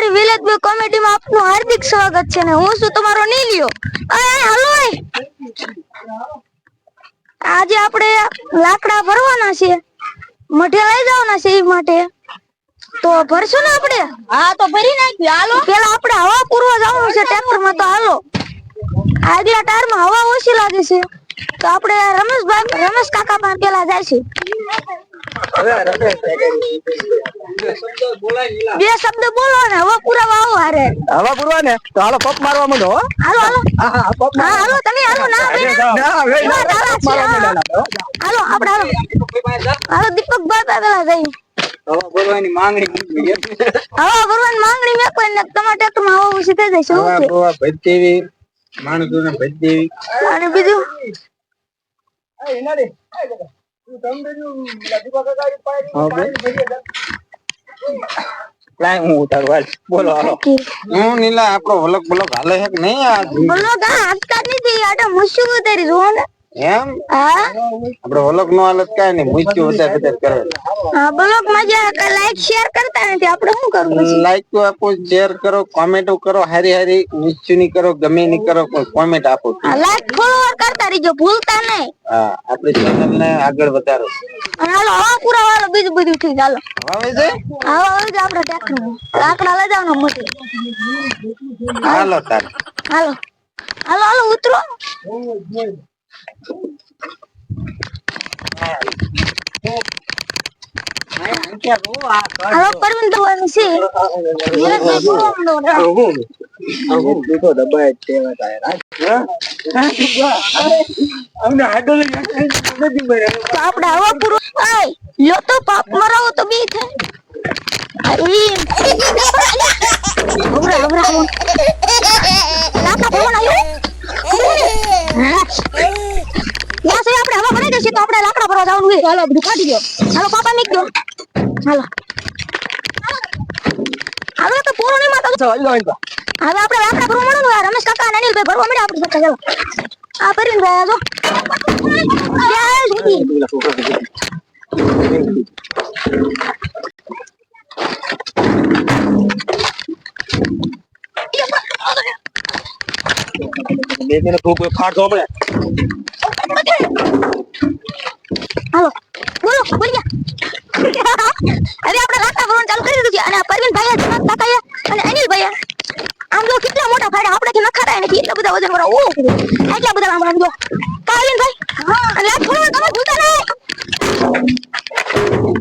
અમારી village boy કોમેડીમાં આપનું હાર્દિક સ્વાગત છે ને હું છું તમારો નીલિયો. હાલો આજે આપણે લાકડા ભરવાના છે, મઢે લઈ જવાના છે એ માટે. તો ભરશું ને આપણે? હા તો ભરી નાખ્યું. હાલો પેલા આપણે હવા પૂરવા જવાનું છે ટ્રેક્ટરમાં. તો હાલો, આગલા ટાયરમાં હવા ઓછી લાગે છે તો આપણે રમેશ કાકા પાસે પેલા જાય છે. બે શબ્દ બોલો ને હવા પુરાવા આવો. હારે હવા પૂરવા ને તો હાલો પપ મારવા માંડો. હાલો હાલો હા હાલો તમે હાલો. ના હાલો આપણે હાલો દીપકભાઈ પેલા જઈ હવા પૂરવાની માંગણી હવા ભરવાની માંગણી મેં કોઈ ને તમારા ટ્રેક્ટરમાં હવા ઓછી થઈ જાય છે. હવા પૂરવા ભજદેવી માણસોને ભજદેવી અને બીજું હું ઉતારવા બોલો હાલો. હું નીલા આપણો વલક બલક હાલે છે કે નહીં? બોલો ગા આજકાલ નથી આટો મુશ્કેલ ઉતારી જો ને એમ હા આપડે વલક નો હાલત કાઈ નહીં, મુશ્કેલ વધારે કરે. હા બ્લોગ મજા લાઈક શેર કરતા નથી આપણે શું કરવું? લાઈક તો આપો, શેર કરો, કોમેન્ટો કરો, હારી હારી નિશ્ચયની કરો, ગમે ની કરો, પણ કોમેન્ટ આપો. લાઈક ફોલોવર કરતા રહીજો, ભૂલતા નહીં. હા આપણી ચેનલ ને આગળ વધારો. હાલો હવા પૂરા વાળો બીજું બધું ઠીક. હાલો હવે છે હવા વાળો આપણે ટ્રેક્ટર લાકડા લઈ જવાનો મોટી. હાલો તાર હાલો હાલો હાલો ઉતરો. હાલો પરવીન દવાનું છે. આપડે હવા પૂરું લો તો પાપ મરાવો તો બી થાય. આપણે હવા ભરાઈ જશે તો આપણે લાકડા ભરવા જવાનું છે. હાલો બધું કાઢી દો. હાલો પાપા નીક દો. હાલો હાલો તો પૂરો નહીં માતા. હવે આપણે લાકડા ભરવા મળવાનું. રમેશ કાકા અને અનિલભાઈ ભરવા મળ્યા આપણી સાથે. ચાલો આ ભરીને ભાઈ જો બે મિનિટ ખૂબ ફાટ દો આપણે. હાલો બોલો બોલ્યા. હવે આપણે લાકડા ભરવાનું ચાલુ કરી દીધું છે અને પરવીન ભાઈ કાકા અને અનિલ ભાઈ આમ જો કેટલા મોટા ફાડ્યા આપણે નખાતા નથી એટલા બધા વજન વાળા. ઓ એટલા બધા આમ જો પરવીન ભાઈ. હા અને લાગ થોડો તમે ભૂલતા નહીં.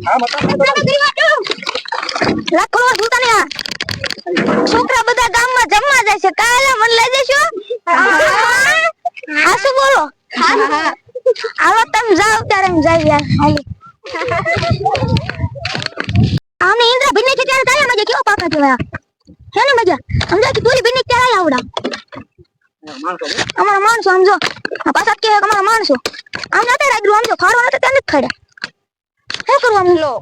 હા મત લાગ થોડો ભૂલતા નહીં. છોકરા બધા ગામમાં જમવા જાય છે, કાલે મને લઈ જશો? હા શું બોલો? હાલો તમે જાઓ ત્યારે એમ જાય યાર. આમને ઇન્દ્ર ભિન્ની છે ત્યારે તારે મજા કેવો પાકા જેવા હે ને મજા સમજા કે પૂરી ભિન્ની ત્યારે આવડા અમારા માણસો સમજો પાછા કે અમારા માણસો આમ નતા રાગ્યું સમજો ખાડો નતો ત્યાં જ ખાડ્યા. શું કરવાનું લો?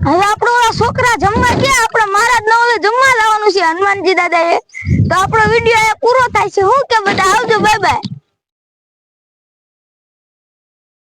હવે આપણો છોકરા જમવા ગયા, આપણે મહારાજ નો હવે જમવા લાવવાનું છે હનુમાનજી દાદા એ. તો આપણો વિડીયો પૂરો થાય છે. હું કે બધા આવજો, બાય બાય.